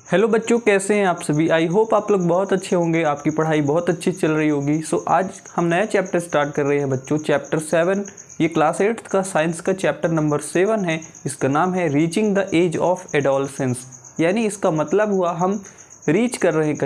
Hello बच्चों, कैसे हैं आप सभी। आई होप आप लोग बहुत अच्छे होंगे, आपकी पढ़ाई बहुत अच्छी चल रही होगी। सो आज हम नया चैप्टर स्टार्ट कर रहे हैं बच्चों, चैप्टर 7। ये क्लास 8 का साइंस का चैप्टर नंबर 7 है। इसका नाम है reaching the age of adolescence. यानी इसका मतलब हुआ हम रीच कर रहे हैं,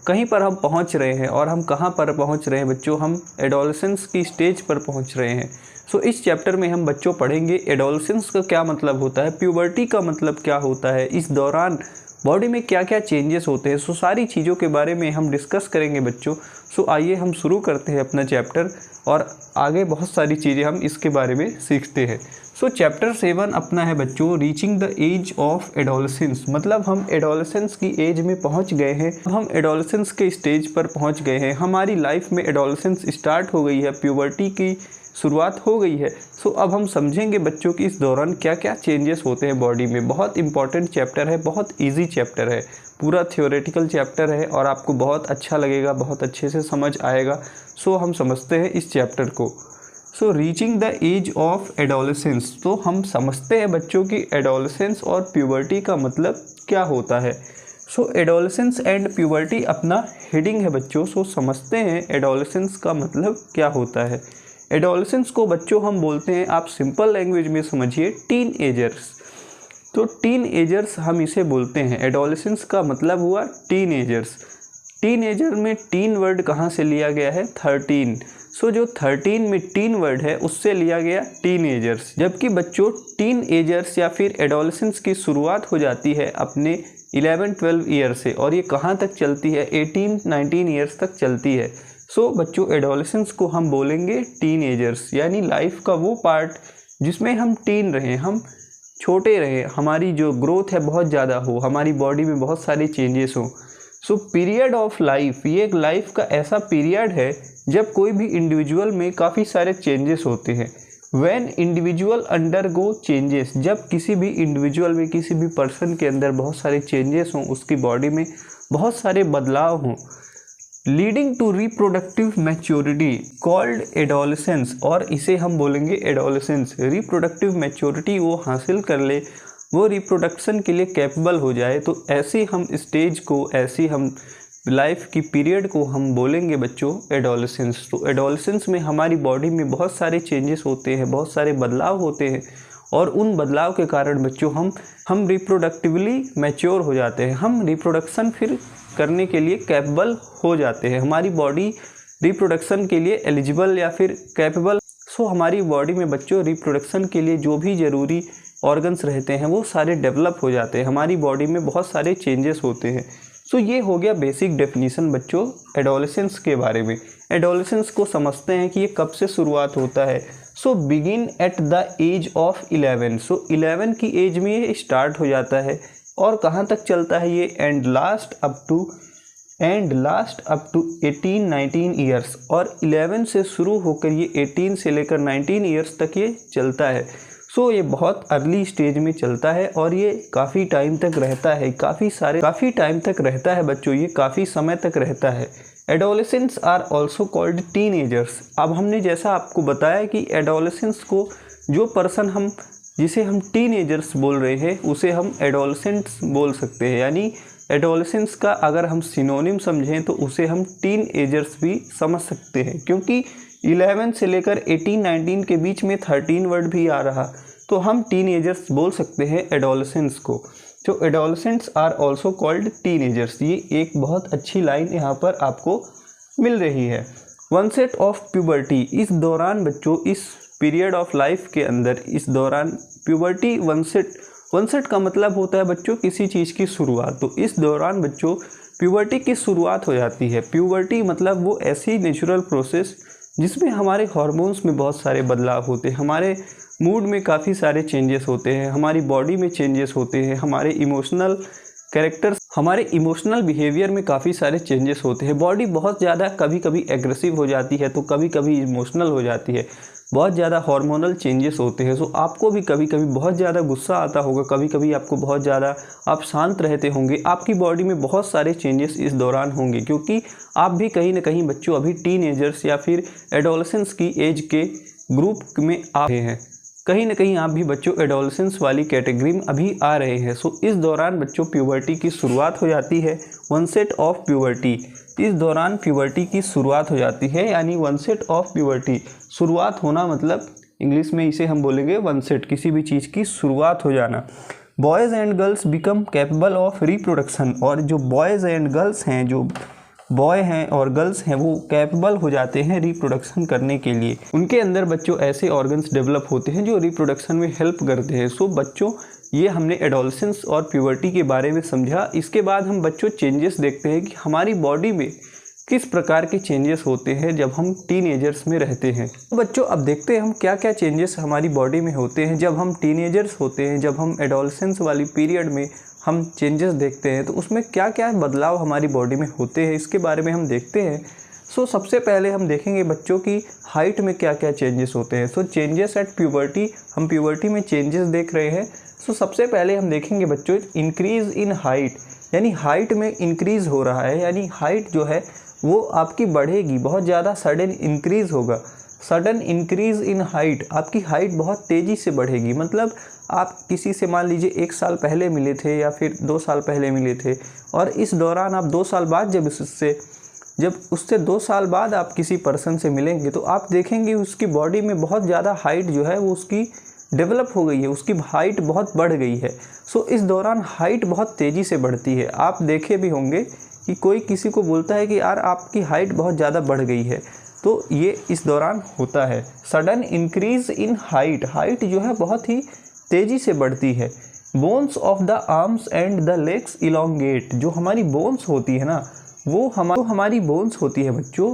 कहीं पर हम पहुंच रहे हैं। और हम कहां पर पहुंच रहे हैं बच्चों, हम एडोलसेंस की स्टेज पर पहुंच रहे हैं। सो इस चैप्टर में हम बच्चों पढ़ेंगे एडोलसेंस का क्या मतलब होता है, प्यूबर्टी का मतलब क्या होता है, इस दौरान बॉडी में क्या क्या चेंजेस होते हैं। सो सारी चीज़ों के बारे में हम डिस्कस करेंगे बच्चों। सो आइए हम शुरू करते हैं अपना चैप्टर, और आगे बहुत सारी चीज़ें हम इसके बारे में सीखते हैं। सो चैप्टर 7 अपना है बच्चों reaching the age of adolescence. मतलब हम एडोलसेंस की एज में पहुंच गए हैं, हम एडोलसेंस के स्टेज पर पहुंच गए हैं। हमारी लाइफ में एडोलसेंस स्टार्ट हो गई है, प्यूबर्टी की शुरुआत हो गई है। सो अब हम समझेंगे बच्चों कि इस दौरान क्या क्या चेंजेस होते हैं बॉडी में। बहुत इंपॉर्टेंट चैप्टर है, बहुत इजी चैप्टर है, पूरा थ्योरेटिकल चैप्टर है और आपको बहुत अच्छा लगेगा, बहुत अच्छे से समझ आएगा। सो हम समझते हैं इस चैप्टर को। So reaching the age of adolescence, तो हम समझते हैं बच्चों की एडोलसेंस और प्यूबर्टी का मतलब क्या होता है। सो एडोलसेंस एंड प्यूबर्टी अपना हेडिंग है बच्चों। सो समझते हैं एडोलसेंस का मतलब क्या होता है। एडोलसेंस को बच्चों हम बोलते हैं, आप सिंपल लैंग्वेज में समझिए, टीन एजर्स। तो टीन एजर्स हम इसे बोलते हैं। एडोलसेंस का मतलब हुआ टीन एजर्स। टीन एजर में टीन वर्ड कहाँ से लिया गया है, 13। सो जो 13 में टीन वर्ड है उससे लिया गया टीन एजर्स। जबकि बच्चों टीन एजर्स या फिर एडोलसेंस की शुरुआत हो जाती है अपने 11-12 ईयर से, और ये कहाँ तक चलती है, 18-19 ईयर्स तक चलती है। सो बच्चों एडोलसेंस को हम बोलेंगे टीन एजर्स, यानी लाइफ का वो पार्ट जिसमें हम टीन रहें, हम छोटे रहें, हमारी जो ग्रोथ है बहुत ज़्यादा हो, हमारी बॉडी में बहुत सारे चेंजेस हो। सो पीरियड ऑफ लाइफ, ये एक लाइफ का ऐसा पीरियड है जब कोई भी इंडिविजुअल में काफ़ी सारे चेंजेस होते हैं। व्हेन इंडिविजुअल अंडरगो चेंजेस, जब किसी भी इंडिविजुअल में, किसी भी पर्सन के अंदर बहुत सारे चेंजेस हों, उसकी बॉडी में बहुत सारे बदलाव हों, leading to reproductive maturity called adolescence, और इसे हम बोलेंगे एडोलसेंस। रिप्रोडक्टिव मैच्योरिटी वो हासिल कर ले, वो रिप्रोडक्शन के लिए कैपेबल हो जाए, तो ऐसी हम स्टेज को, ऐसी हम लाइफ की पीरियड को हम बोलेंगे बच्चों एडोलसेंस। तो एडोलसेंस में हमारी बॉडी में बहुत सारे चेंजेस होते हैं, बहुत सारे बदलाव होते हैं, और उन बदलाव के कारण बच्चों हम रिप्रोडक्टिवली मैच्योर हो जाते हैं। हम रिप्रोडक्शन फिर करने के लिए कैपेबल हो जाते हैं, हमारी बॉडी रिप्रोडक्शन के लिए एलिजिबल या फिर कैपेबल। सो हमारी बॉडी में बच्चों रिप्रोडक्शन के लिए जो भी ज़रूरी ऑर्गन्स रहते हैं वो सारे डेवलप हो जाते हैं, हमारी बॉडी में बहुत सारे चेंजेस होते हैं। सो ये हो गया बेसिक डेफिनीशन बच्चों एडोलसेंस के बारे में। एडोलसेंस को समझते हैं कि ये कब से शुरुआत होता है। So begin at the age of 11। So 11 की एज में ये स्टार्ट हो जाता है, और कहाँ तक चलता है ये, and last up to 18-19 years. और 11 से शुरू होकर ये 18 से लेकर 19 ईयर्स तक ये चलता है। सो ये बहुत अर्ली स्टेज में चलता है, और ये काफ़ी टाइम तक रहता है, काफ़ी टाइम तक रहता है बच्चों, ये काफ़ी समय तक रहता है। Adolescents are also called teenagers. अब हमने जैसा आपको बताया कि एडोलसेंस को जो पर्सन जिसे हम टीन एजर्स बोल रहे हैं उसे हम एडोलसेंट्स बोल सकते हैं। यानी एडोलसेंस का अगर हम सिनोनिम समझें तो उसे हम टीन एजर्स भी समझ सकते हैं, क्योंकि 11 से लेकर 18-19 के बीच में 13 वर्ड भी आ रहा, तो हम टीन एजर्स बोल सकते हैं एडोलसेंस को। तो adolescents are also called teenagers, ये एक बहुत अच्छी लाइन यहाँ पर आपको मिल रही है। वनसेट ऑफ प्यूबर्टी, इस दौरान बच्चों, इस पीरियड ऑफ लाइफ के अंदर, इस दौरान प्यूबर्टी वनसेट का मतलब होता है बच्चों किसी चीज़ की शुरुआत। तो इस दौरान बच्चों प्यूबर्टी की शुरुआत हो जाती है। प्यूबर्टी मतलब वो ऐसी नेचुरल प्रोसेस जिसमें हमारे हार्मोन्स में बहुत सारे बदलाव होते हैं, हमारे मूड में काफ़ी सारे चेंजेस होते हैं, हमारी बॉडी में चेंजेस होते हैं, हमारे इमोशनल बिहेवियर में काफ़ी सारे चेंजेस होते हैं। बॉडी बहुत ज़्यादा कभी कभी एग्रेसिव हो जाती है, तो कभी कभी इमोशनल हो जाती है, बहुत ज़्यादा हार्मोनल चेंजेस होते हैं। सो आपको भी कभी कभी बहुत ज़्यादा गुस्सा आता होगा, कभी कभी आपको बहुत ज़्यादा, आप शांत रहते होंगे, आपकी बॉडी में बहुत सारे चेंजेस इस दौरान होंगे, क्योंकि आप भी कहीं ना कहीं बच्चों अभी टीन एजर्स या फिर एडोलसेंस की एज के ग्रुप में आ रहे हैं। कहीं ना कहीं आप भी बच्चों एडोलसेंस वाली कैटेगरी में अभी आ रहे हैं। सो इस दौरान बच्चों प्यूबर्टी की शुरुआत हो जाती है, वनसेट ऑफ प्यूबर्टी। इस दौरान प्यूबर्टी की शुरुआत हो जाती है, यानी वनसेट ऑफ प्यूबर्टी, शुरुआत होना मतलब इंग्लिश में इसे हम बोलेंगे वनसेट, किसी भी चीज़ की शुरुआत हो जाना। Boys and girls become capable of reproduction, और जो बॉयज़ एंड गर्ल्स हैं, जो बॉय हैं और गर्ल्स हैं, वो कैपेबल हो जाते हैं रिप्रोडक्शन करने के लिए। उनके अंदर बच्चों ऐसे ऑर्गन्स डेवलप होते हैं जो रिप्रोडक्शन में हेल्प करते हैं। सो बच्चों ये हमने एडोलसेंस और प्यूबर्टी के बारे में समझा। इसके बाद हम बच्चों चेंजेस देखते हैं कि हमारी बॉडी में किस प्रकार के चेंजेस होते हैं जब हम टीनेजर्स में रहते हैं। तो बच्चों अब देखते हैं हम क्या क्या चेंजेस हमारी बॉडी में होते हैं जब हम टीनेजर्स होते हैं, जब हम एडोलसेंस वाली पीरियड में हम चेंजेस देखते हैं, तो उसमें क्या क्या बदलाव हमारी बॉडी में होते हैं, इसके बारे में हम देखते हैं। सो सबसे पहले हम देखेंगे बच्चों की हाइट में क्या क्या चेंजेस होते हैं। सो चेंजेस एट प्यूबर्टी, हम प्यूबर्टी में चेंजेस देख रहे हैं। सो सबसे पहले हम देखेंगे बच्चों इंक्रीज़ इन हाइट, यानी हाइट में इंक्रीज़ हो रहा है, यानी हाइट जो है वो आपकी बढ़ेगी, बहुत ज़्यादा सडन इंक्रीज़ होगा। सडन इंक्रीज़ इन हाइट, आपकी हाइट बहुत तेज़ी से बढ़ेगी। मतलब आप किसी से मान लीजिए 1 साल पहले मिले थे या फिर 2 साल पहले मिले थे, और इस दौरान आप 2 साल बाद जब उससे 2 साल बाद आप किसी पर्सन से मिलेंगे, तो आप देखेंगे उसकी बॉडी में बहुत ज़्यादा हाइट जो है वो उसकी डेवलप हो गई है, उसकी हाइट बहुत बढ़ गई है। सो इस दौरान हाइट बहुत तेज़ी से बढ़ती है। आप देखे भी होंगे कि कोई किसी को बोलता है कि यार आपकी हाइट बहुत ज़्यादा बढ़ गई है, तो ये इस दौरान होता है। Sudden increase in height, height जो है बहुत ही तेज़ी से बढ़ती है। Bones of the arms and the legs elongate, जो हमारी बोन्स होती है ना, वो हमारी बोन्स होती है बच्चों,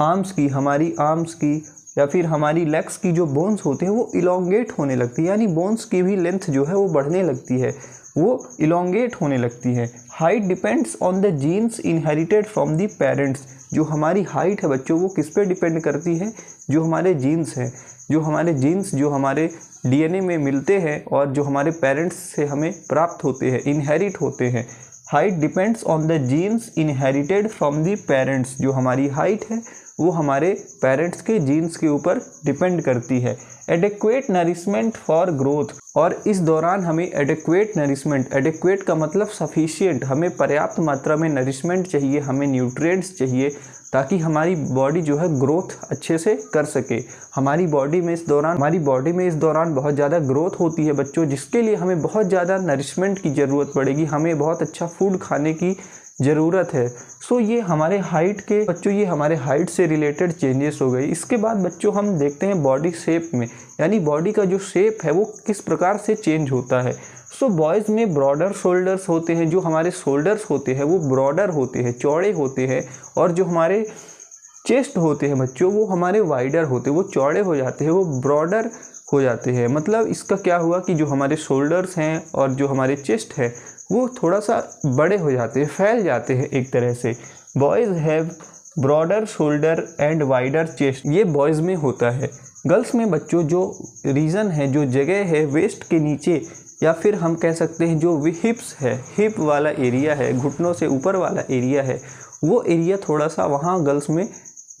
आर्म्स की, हमारी आर्म्स की या फिर हमारी लेग्स की जो बोन्स होती है वो इलोंगेट होने लगती है, यानी बोन्स की भी लेंथ जो है वो बढ़ने लगती है, वो इलोंगेट होने लगती है। Height depends on the genes inherited from the parents, जो हमारी हाइट है बच्चों वो किस पे डिपेंड करती है, जो हमारे जीन्स हैं, जो हमारे जीन्स जो हमारे डीएनए में मिलते हैं और जो हमारे पेरेंट्स से हमें प्राप्त होते हैं, इनहेरिट होते हैं। Height depends on the genes inherited from the parents, जो हमारी हाइट है वो हमारे पेरेंट्स के जीन्स के ऊपर डिपेंड करती है। एडेक्वेट नरिशमेंट फॉर ग्रोथ, और इस दौरान हमें एडेक्वेट नरिशमेंट, एडेक्वेट का मतलब सफिशिएंट, हमें पर्याप्त मात्रा में नरिशमेंट चाहिए, हमें न्यूट्रिएंट्स चाहिए, ताकि हमारी बॉडी जो है ग्रोथ अच्छे से कर सके। हमारी बॉडी में इस दौरान बहुत ज़्यादा ग्रोथ होती है बच्चों, जिसके लिए हमें बहुत ज़्यादा नरिशमेंट की ज़रूरत पड़ेगी, हमें बहुत अच्छा फूड खाने की ज़रूरत है। सो ये हमारे हाइट के बच्चों, ये हमारे हाइट से रिलेटेड चेंजेस हो गए। इसके बाद बच्चों हम देखते हैं बॉडी शेप में, यानी बॉडी का जो शेप है वो किस प्रकार से चेंज होता है। सो बॉयज़ में ब्रॉडर शोल्डर्स होते हैं, जो हमारे शोल्डर्स होते हैं वो ब्रॉडर होते हैं, चौड़े होते हैं, और जो हमारे चेस्ट होते हैं बच्चों वो हमारे वाइडर होते हैं, वो चौड़े हो जाते हैं, वो ब्रॉडर हो जाते हैं। मतलब इसका क्या हुआ कि जो हमारे शोल्डर्स हैं और जो हमारे चेस्ट है वो थोड़ा सा बड़े हो जाते हैं, फैल जाते हैं एक तरह से। Boys have broader shoulder and wider chest, ये बॉयज़ में होता है। गर्ल्स में बच्चों जो रीज़न है, जो जगह है वेस्ट के नीचे, या फिर हम कह सकते हैं जो हिप्स है, हिप वाला एरिया है, घुटनों से ऊपर वाला एरिया है, वो एरिया थोड़ा सा वहाँ गर्ल्स में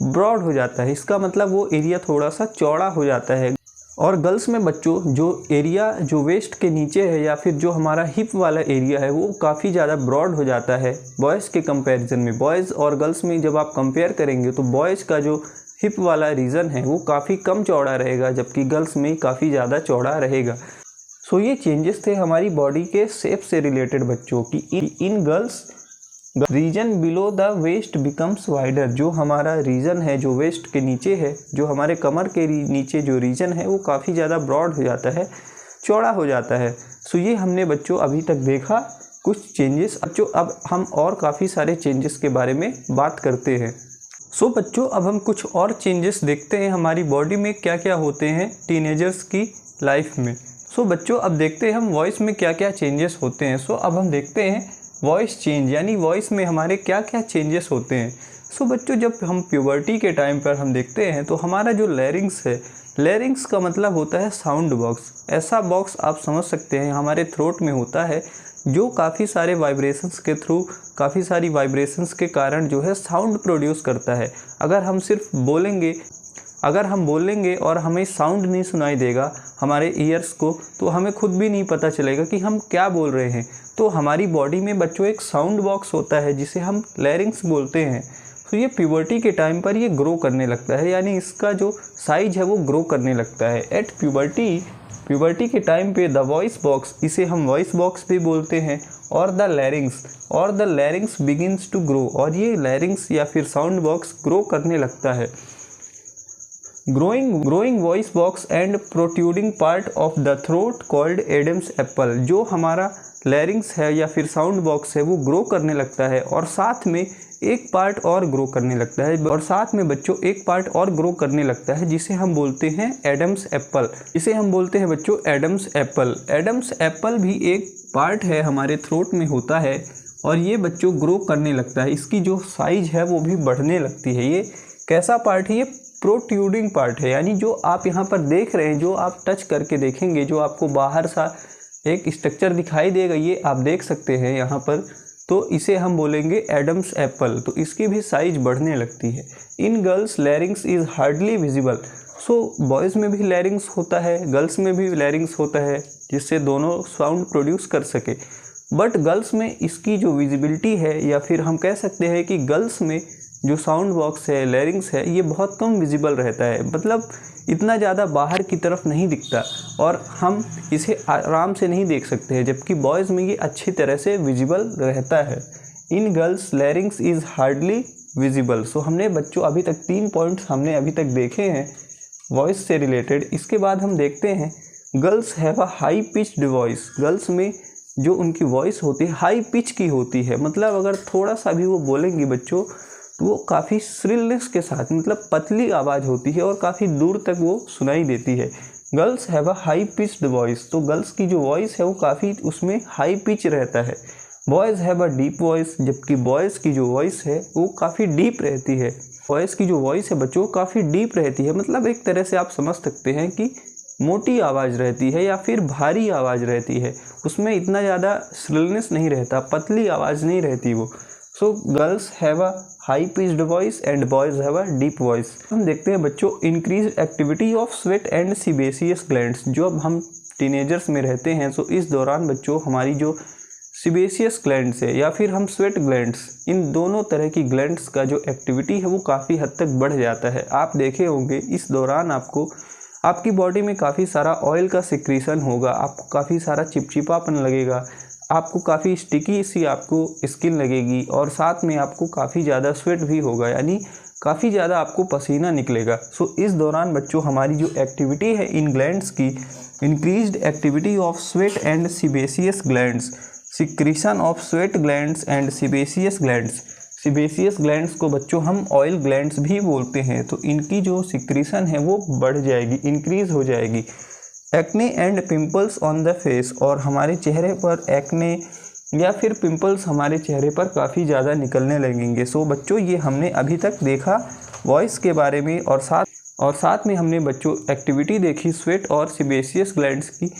ब्रॉड हो जाता है। इसका मतलब वो एरिया थोड़ा सा चौड़ा हो जाता है। और गर्ल्स में बच्चों जो एरिया जो वेस्ट के नीचे है या फिर जो हमारा हिप वाला एरिया है वो काफ़ी ज़्यादा ब्रॉड हो जाता है बॉयज़ के कंपैरिजन में। बॉयज़ और गर्ल्स में जब आप कंपेयर करेंगे तो बॉयज़ का जो हिप वाला रीजन है वो काफ़ी कम चौड़ा रहेगा, जबकि गर्ल्स में काफ़ी ज़्यादा चौड़ा रहेगा। सो ये चेंजेस थे हमारी बॉडी के शेप से रिलेटेड बच्चों की। In girls region below the waist becomes wider, जो हमारा रीजन है जो वेस्ट के नीचे है, जो हमारे कमर के नीचे जो रीजन है वो काफ़ी ज़्यादा ब्रॉड हो जाता है, चौड़ा हो जाता है। सो ये हमने बच्चों अभी तक देखा कुछ चेंजेस। बच्चों अब हम और काफ़ी सारे चेंजेस के बारे में बात करते हैं। सो बच्चों अब हम कुछ और चेंजेस देखते हैं हमारी बॉडी में क्या क्या होते हैं टीनेजर्स की लाइफ में। सो बच्चों अब देखते हैं हम वॉइस में क्या क्या चेंजेस होते हैं। सो अब हम देखते हैं वॉइस चेंज, यानी वॉइस में हमारे क्या क्या चेंजेस होते हैं। सो बच्चों जब हम प्यूबर्टी के टाइम पर हम देखते हैं तो हमारा जो लैरिंग्स है, लैरिंग्स का मतलब होता है साउंड बॉक्स। ऐसा बॉक्स आप समझ सकते हैं हमारे थ्रोट में होता है, जो काफ़ी सारे वाइब्रेशंस के थ्रू, काफ़ी सारी वाइब्रेशंस के कारण जो है साउंड प्रोड्यूस करता है। अगर हम सिर्फ बोलेंगे और हमें साउंड नहीं सुनाई देगा हमारे ईयर्स को, तो हमें खुद भी नहीं पता चलेगा कि हम क्या बोल रहे हैं। तो हमारी बॉडी में बच्चों एक साउंड बॉक्स होता है जिसे हम लैरिंग्स बोलते हैं। तो ये प्यूबर्टी के टाइम पर ये ग्रो करने लगता है, यानी इसका जो साइज है वो ग्रो करने लगता है। एट प्यूबर्टी के टाइम पे द वॉइस बॉक्स, इसे हम वॉइस बॉक्स भी बोलते हैं, और the larynx begins to grow, और ये लैरिंग्स या फिर साउंड बॉक्स ग्रो करने लगता है। Growing voice box and protruding part of the throat called Adam's apple. जो हमारा लैरिंग्स है या फिर साउंड बॉक्स है वो ग्रो करने लगता है, और साथ में एक पार्ट और ग्रो करने लगता है, और साथ में बच्चों एक पार्ट और ग्रो करने लगता है जिसे हम बोलते हैं एडम्स एप्पल। इसे हम बोलते हैं बच्चों एडम्स एप्पल। एडम्स एप्पल भी एक पार्ट है, हमारे थ्रोट में होता है, और ये बच्चों ग्रो करने लगता है। इसकी जो साइज है वो भी बढ़ने लगती है। ये कैसा पार्ट है? ये प्रोट्रूडिंग पार्ट है, यानी जो आप यहाँ पर देख रहे हैं, जो आप टच करके देखेंगे, जो आपको बाहर सा एक स्ट्रक्चर दिखाई देगा, ये आप देख सकते हैं यहाँ पर, तो इसे हम बोलेंगे एडम्स एप्पल। तो इसकी भी साइज बढ़ने लगती है। In girls larynx is hardly visible. So boys में भी लैरिंग्स होता है, गर्ल्स में भी लैरिंग्स होता है, जिससे दोनों साउंड प्रोड्यूस कर सके। बट गर्ल्स में इसकी जो विजिबिलिटी है, या फिर हम कह सकते हैं कि गर्ल्स में जो साउंड बॉक्स है, लैरिंग्स है, ये बहुत कम विजिबल रहता है, मतलब इतना ज़्यादा बाहर की तरफ नहीं दिखता, और हम इसे आराम से नहीं देख सकते हैं, जबकि बॉयज़ में ये अच्छी तरह से विजिबल रहता है। In girls larynx is hardly visible. So हमने बच्चों अभी तक 3 पॉइंट्स हमने अभी तक देखे हैं वॉइस से रिलेटेड। इसके बाद हम देखते हैं girls have a high pitched voice. Girls में जो उनकी वॉइस होती है हाई पिच की होती है, मतलब अगर थोड़ा सा भी वो बोलेंगी बच्चों तो वो काफ़ी श्रिलनेस के साथ, मतलब पतली आवाज़ होती है और काफ़ी दूर तक वो सुनाई देती है। Girls have a high pitched voice. तो गर्ल्स की जो वॉइस है वो काफ़ी उसमें हाई पिच रहता है। Boys have a deep voice, जबकि बॉयज़ की जो वॉइस है वो काफ़ी डीप रहती है। बॉयज़ की जो वॉइस है बच्चों काफ़ी डीप रहती है, मतलब एक तरह से आप समझ सकते हैं कि मोटी आवाज़ रहती है या फिर भारी आवाज़ रहती है, उसमें इतना ज़्यादा श्रिलनेस नहीं रहता, पतली आवाज़ नहीं रहती वो। So girls have a high pitched voice and boys have a deep voice. हम देखते हैं बच्चों increase activity of sweat and sebaceous glands. जो अब हम टीनेजर्स में रहते हैं, तो इस दौरान बच्चों हमारी जो सीबेसियस ग्लैंड्स है या फिर हम स्वेट ग्लैंड्स, इन दोनों तरह की ग्लैंड्स का जो एक्टिविटी है वो काफ़ी हद तक बढ़ जाता है। आप देखे होंगे इस दौरान आपको आपकी बॉडी में काफ़ी सारा ऑयल का सिक्रीशन होगा, आपको काफ़ी सारा चिपचिपापन लगेगा, आपको काफ़ी स्टिकी सी आपको स्किन लगेगी, और साथ में आपको काफ़ी ज़्यादा स्वेट भी होगा, यानी काफ़ी ज़्यादा आपको पसीना निकलेगा। सो इस दौरान बच्चों हमारी जो एक्टिविटी है इन ग्लैंड्स की, increased activity of sweat and sebaceous glands, secretion of sweat glands and sebaceous glands. Sebaceous glands को बच्चों हम ऑयल ग्लैंड्स भी बोलते हैं। तो इनकी जो सिक्रीशन है वो बढ़ जाएगी, इंक्रीज़ हो जाएगी। Acne and pimples on the face, और हमारे चेहरे पर एक्ने या फिर पिंपल्स हमारे चेहरे पर काफ़ी ज़्यादा निकलने लगेंगे। सो बच्चों ये हमने अभी तक देखा वॉइस के बारे में, और साथ में हमने बच्चों एक्टिविटी देखी स्वेट और सीबेसियस ग्लैंड्स की।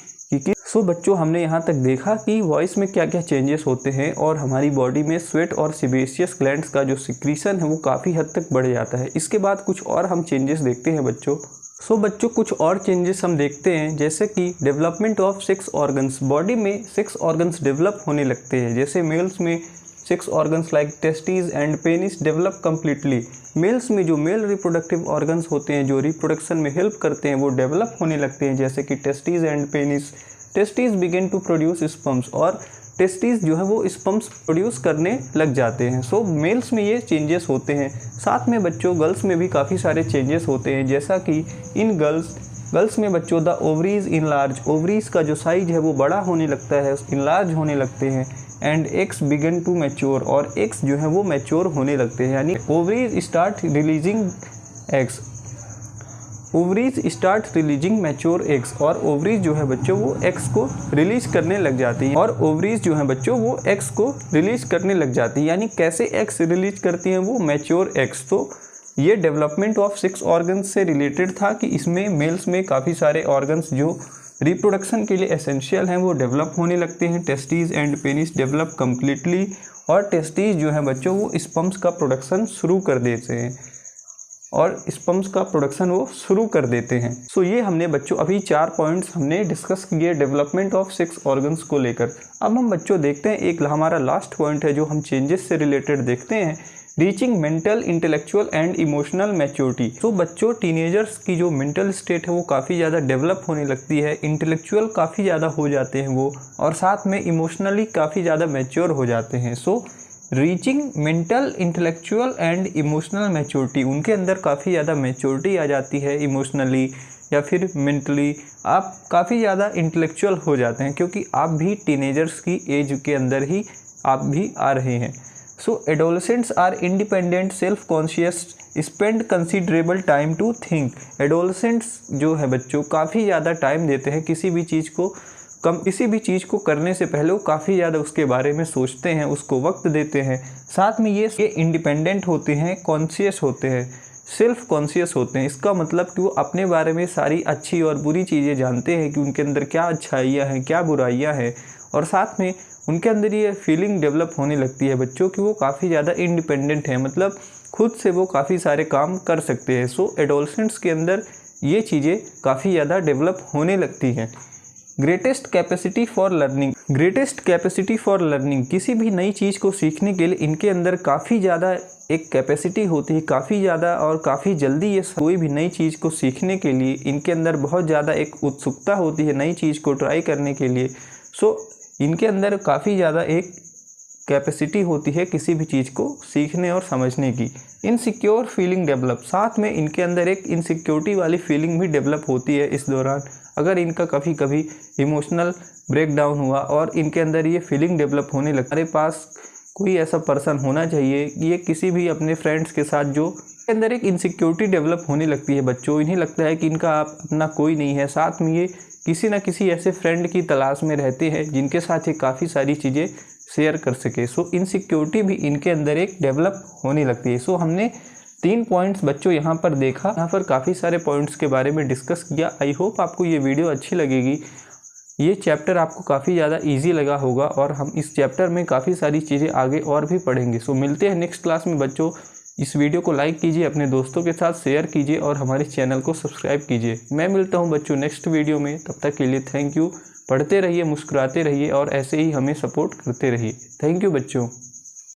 सो बच्चों हमने यहाँ तक देखा कि वॉइस में क्या क्या चेंजेस होते हैं, और हमारी बॉडी में स्वेट और सीबेसियस ग्लैंड्स का जो सिक्रीशन है वो काफ़ी हद तक बढ़ जाता है। इसके बाद कुछ और हम चेंजेस देखते हैं बच्चों। सो बच्चों कुछ और चेंजेस हम देखते हैं, जैसे कि डेवलपमेंट ऑफ 6 ऑर्गन्स। बॉडी में 6 ऑर्गन्स डेवलप होने लगते हैं। जैसे मेल्स में 6 organs like testis and penis develop completely. Males में जो मेल रिप्रोडक्टिव ऑर्गन्स होते हैं जो रिप्रोडक्शन में हेल्प करते हैं वो डेवलप होने लगते हैं, जैसे कि testis and penis. Testis begin to produce sperms, और टेस्टिस जो है वो स्पर्म्स प्रोड्यूस करने लग जाते हैं। सो मेल्स में ये चेंजेस होते हैं। साथ में बच्चों गर्ल्स में भी काफ़ी सारे चेंजेस होते हैं, जैसा कि इन गर्ल्स में बच्चों द ओवरीज इनलार्ज, ओवरीज का जो साइज है वो बड़ा होने लगता है, इनलार्ज होने लगते हैं। And eggs begin to mature, और एग्स जो है वो मैच्योर होने लगते हैं, यानी ovaries start releasing eggs, ovaries start releasing mature eggs, और ओवरीज जो है बच्चों वो एग्स को रिलीज करने लग जाती हैं, और ओवरीज जो है बच्चों वो एग्स को रिलीज करने लग जाती हैं। यानी कैसे एग्स रिलीज करती हैं वो मैच्योर एग्स। तो ये डेवलपमेंट ऑफ 6 ऑर्गन्स से रिलेटेड था कि इसमें मेल्स में काफ़ी सारे ऑर्गन्स जो रिप्रोडक्शन के लिए एसेंशियल हैं वो डेवलप होने लगते हैं। Testis and penis develop completely, और टेस्टिस जो है बच्चों वो स्पर्म्स का प्रोडक्शन शुरू कर देते हैं। और स्पर्म्स का प्रोडक्शन वो शुरू कर देते हैं। सो ये हमने बच्चों अभी 4 पॉइंट्स हमने डिस्कस किए डेवलपमेंट ऑफ 6 ऑर्गन्स को लेकर। अब हम बच्चों देखते हैं एक हमारा लास्ट पॉइंट है जो हम चेंजेस से रिलेटेड देखते हैं, reaching mental, intellectual and emotional maturity. तो बच्चों टीनेजर्स की जो मेंटल स्टेट है वो काफ़ी ज़्यादा डेवलप होने लगती है, इंटेलेक्चुअल काफ़ी ज़्यादा हो जाते हैं वो, और साथ में इमोशनली काफ़ी ज़्यादा मैच्योर हो जाते हैं। So reaching mental, intellectual and emotional maturity, उनके अंदर काफ़ी ज़्यादा मैच्योरिटी आ जाती है इमोशनली या फिर मेंटली। आप काफ़ी ज़्यादा इंटेलेक्चुअल हो जाते हैं क्योंकि आप भी टीनेजर्स की एज के अंदर ही आप भी आ रहे हैं। So adolescents are independent, self conscious, spend considerable time to think. Adolescents जो है बच्चों काफ़ी ज़्यादा टाइम देते हैं किसी भी चीज़ को करने से पहले वो काफ़ी ज़्यादा उसके बारे में सोचते हैं, उसको वक्त देते हैं। साथ में ये इंडिपेंडेंट होते हैं, कॉन्शियस होते हैं, सेल्फ कॉन्शियस होते हैं। इसका मतलब कि वो अपने बारे में सारी अच्छी और बुरी चीज़ें जानते हैं कि उनके अंदर क्या अच्छाइयाँ हैं, क्या बुराइयाँ हैं, और साथ में उनके अंदर ये फीलिंग डेवलप होने लगती है बच्चों कि वो काफ़ी ज़्यादा इंडिपेंडेंट है, मतलब खुद से वो काफ़ी सारे काम कर सकते हैं। सो एडोलसेंट्स के अंदर ये चीज़ें काफ़ी ज़्यादा डेवलप होने लगती हैं। Greatest capacity for learning, greatest capacity for learning, किसी भी नई चीज़ को सीखने के लिए इनके अंदर काफ़ी ज़्यादा एक कैपेसिटी होती है, काफ़ी ज़्यादा और काफ़ी जल्दी ये कोई भी नई चीज़ को सीखने के लिए इनके अंदर बहुत ज़्यादा एक उत्सुकता होती है नई चीज़ को ट्राई करने के लिए। सो इनके अंदर काफ़ी ज़्यादा एक कैपेसिटी होती है किसी भी चीज़ को सीखने और समझने की। इनसिक्योर फीलिंग डेवलप, साथ में इनके अंदर एक इनसिक्योरिटी वाली फीलिंग भी डेवलप होती है इस दौरान। अगर इनका कभी कभी इमोशनल ब्रेकडाउन हुआ और इनके अंदर ये फीलिंग डेवलप होने लगती है, हमारे पास कोई ऐसा पर्सन होना चाहिए, ये किसी भी अपने फ्रेंड्स के साथ जो के अंदर एक इनसिक्योरिटी डेवलप होने लगती है बच्चों, इन्हें लगता है कि इनका अपना कोई नहीं है। साथ में ये किसी न किसी ऐसे फ्रेंड की तलाश में रहते हैं जिनके साथ ये काफ़ी सारी चीज़ें शेयर कर सके। सो इनसिक्योरिटी भी इनके अंदर एक डेवलप होने लगती है। सो हमने 3 पॉइंट्स बच्चों यहाँ पर देखा, यहाँ पर काफ़ी सारे पॉइंट्स के बारे में डिस्कस किया। आई होप आपको ये वीडियो अच्छी लगेगी, ये चैप्टर आपको काफ़ी ज़्यादा इजी लगा होगा और हम इस चैप्टर में काफ़ी सारी चीज़ें आगे और भी पढ़ेंगे। सो मिलते हैं नेक्स्ट क्लास में बच्चों। इस वीडियो को लाइक कीजिए, अपने दोस्तों के साथ शेयर कीजिए और हमारे चैनल को सब्सक्राइब कीजिए। मैं मिलता हूँ बच्चों नेक्स्ट वीडियो में, तब तक के लिए थैंक यू। पढ़ते रहिए, मुस्कुराते रहिए और ऐसे ही हमें सपोर्ट करते रहिए। थैंक यू बच्चों।